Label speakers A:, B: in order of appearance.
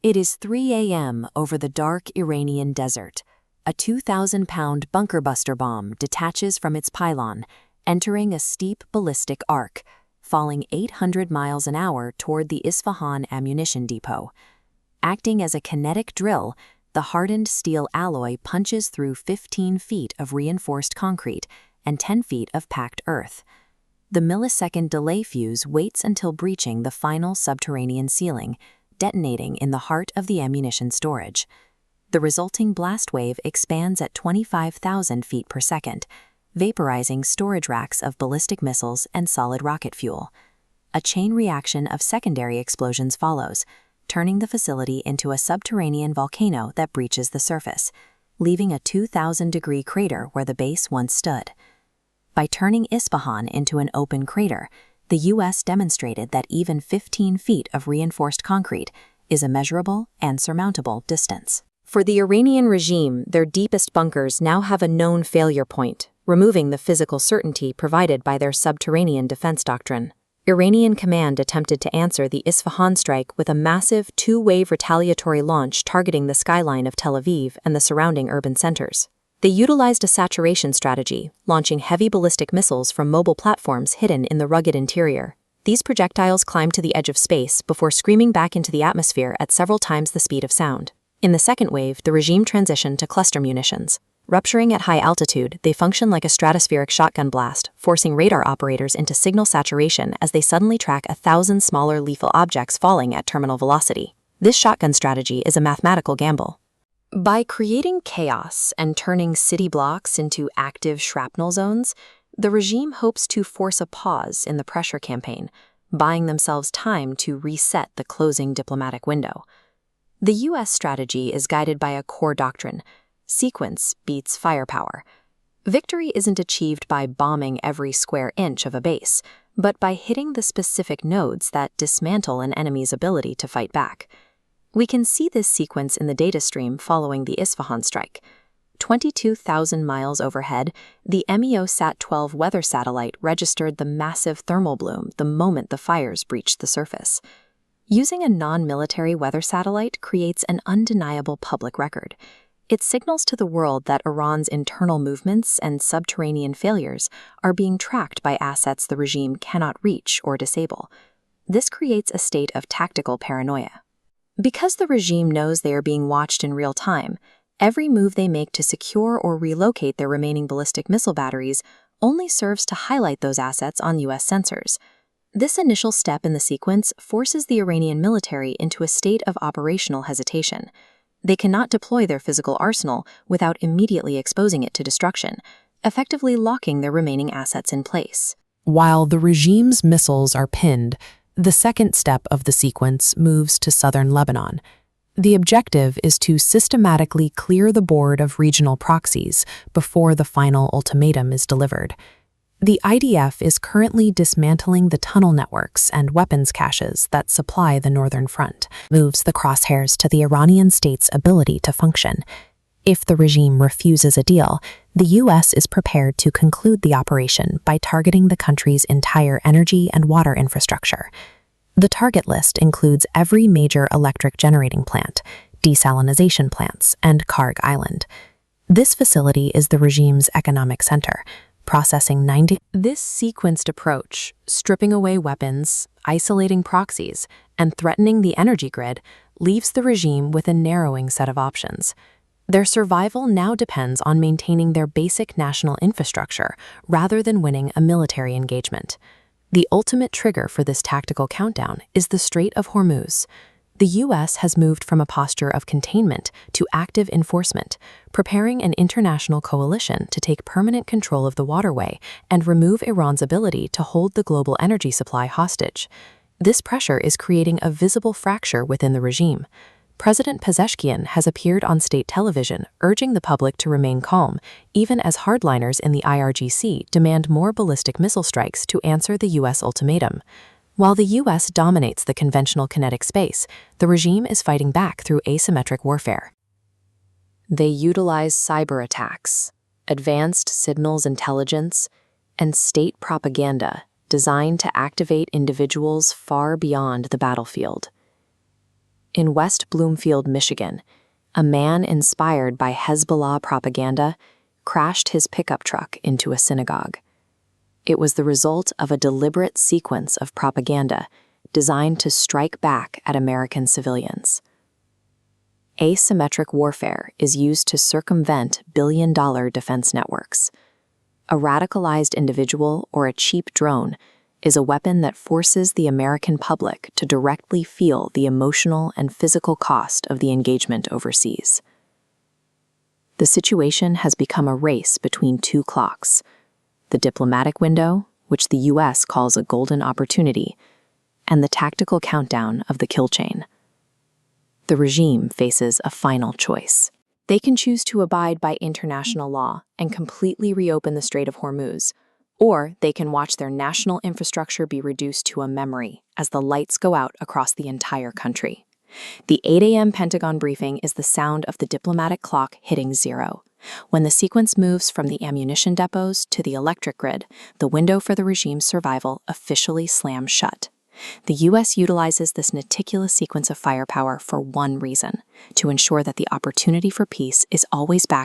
A: It is 3 a.m. over the dark Iranian desert. A 2,000-pound bunker-buster bomb detaches from its pylon, entering a steep ballistic arc, falling 800 miles an hour toward the Isfahan ammunition depot. Acting as a kinetic drill, the hardened steel alloy punches through 15 feet of reinforced concrete and 10 feet of packed earth. The millisecond delay fuse waits until breaching the final subterranean ceiling, detonating in the heart of the ammunition storage. The resulting blast wave expands at 25,000 feet per second, vaporizing storage racks of ballistic missiles and solid rocket fuel. A chain reaction of secondary explosions follows, turning the facility into a subterranean volcano that breaches the surface, leaving a 2,000-degree crater where the base once stood. By turning Isfahan into an open crater, the U.S. demonstrated that even 15 feet of reinforced concrete is a measurable and surmountable distance. For the Iranian regime, their deepest bunkers now have a known failure point, removing the physical certainty provided by their subterranean defense doctrine. Iranian command attempted to answer the Isfahan strike with a massive two-wave retaliatory launch targeting the skyline of Tel Aviv and the surrounding urban centers. They utilized a saturation strategy, launching heavy ballistic missiles from mobile platforms hidden in the rugged interior. These projectiles climbed to the edge of space before screaming back into the atmosphere at several times the speed of sound. In the second wave, the regime transitioned to cluster munitions. Rupturing at high altitude, they function like a stratospheric shotgun blast, forcing radar operators into signal saturation as they suddenly track 1,000 smaller lethal objects falling at terminal velocity. This shotgun strategy is a mathematical gamble. By creating chaos and turning city blocks into active shrapnel zones, the regime hopes to force a pause in the pressure campaign, buying themselves time to reset the closing diplomatic window. The U.S. strategy is guided by a core doctrine: sequence beats firepower. Victory isn't achieved by bombing every square inch of a base, but by hitting the specific nodes that dismantle an enemy's ability to fight back. We can see this sequence in the data stream following the Isfahan strike. 22,000 miles overhead, the MEOSat-12 weather satellite registered the massive thermal bloom the moment the fires breached the surface. Using a non-military weather satellite creates an undeniable public record. It signals to the world that Iran's internal movements and subterranean failures are being tracked by assets the regime cannot reach or disable. This creates a state of tactical paranoia. Because the regime knows they are being watched in real time, every move they make to secure or relocate their remaining ballistic missile batteries only serves to highlight those assets on U.S. sensors. This initial step in the sequence forces the Iranian military into a state of operational hesitation. They cannot deploy their physical arsenal without immediately exposing it to destruction, effectively locking their remaining assets in place.
B: While the regime's missiles are pinned, the second step of the sequence moves to southern Lebanon. The objective is to systematically clear the board of regional proxies before the final ultimatum is delivered. The IDF is currently dismantling the tunnel networks and weapons caches that supply the northern front, moves the crosshairs to the Iranian state's ability to function. If the regime refuses a deal, the U.S. is prepared to conclude the operation by targeting the country's entire energy and water infrastructure. The target list includes every major electric generating plant, desalination plants, and Kharg Island. This facility is the regime's economic center, processing 90. This sequenced approach, stripping away weapons, isolating proxies, and threatening the energy grid, leaves the regime with a narrowing set of options. Their survival now depends on maintaining their basic national infrastructure rather than winning a military engagement. The ultimate trigger for this tactical countdown is the Strait of Hormuz. The U.S. has moved from a posture of containment to active enforcement, preparing an international coalition to take permanent control of the waterway and remove Iran's ability to hold the global energy supply hostage. This pressure is creating a visible fracture within the regime. President Pezeshkian has appeared on state television urging the public to remain calm, even as hardliners in the IRGC demand more ballistic missile strikes to answer the U.S. ultimatum. While the U.S. dominates the conventional kinetic space, the regime is fighting back through asymmetric warfare. They utilize cyber attacks, advanced signals intelligence, and state propaganda designed to activate individuals far beyond the battlefield.
A: In West Bloomfield, Michigan, a man inspired by Hezbollah propaganda crashed his pickup truck into a synagogue. It was the result of a deliberate sequence of propaganda designed to strike back at American civilians. Asymmetric warfare is used to circumvent billion-dollar defense networks. A radicalized individual or a cheap drone is a weapon that forces the American public to directly feel the emotional and physical cost of the engagement overseas. The situation has become a race between two clocks: the diplomatic window, which the U.S. calls a golden opportunity, and the tactical countdown of the kill chain. The regime faces a final choice. They can choose to abide by international law and completely reopen the Strait of Hormuz, or they can watch their national infrastructure be reduced to a memory as the lights go out across the entire country. The 8 a.m. Pentagon briefing is the sound of the diplomatic clock hitting zero. When the sequence moves from the ammunition depots to the electric grid, the window for the regime's survival officially slams shut. The U.S. utilizes this meticulous sequence of firepower for one reason: to ensure that the opportunity for peace is always back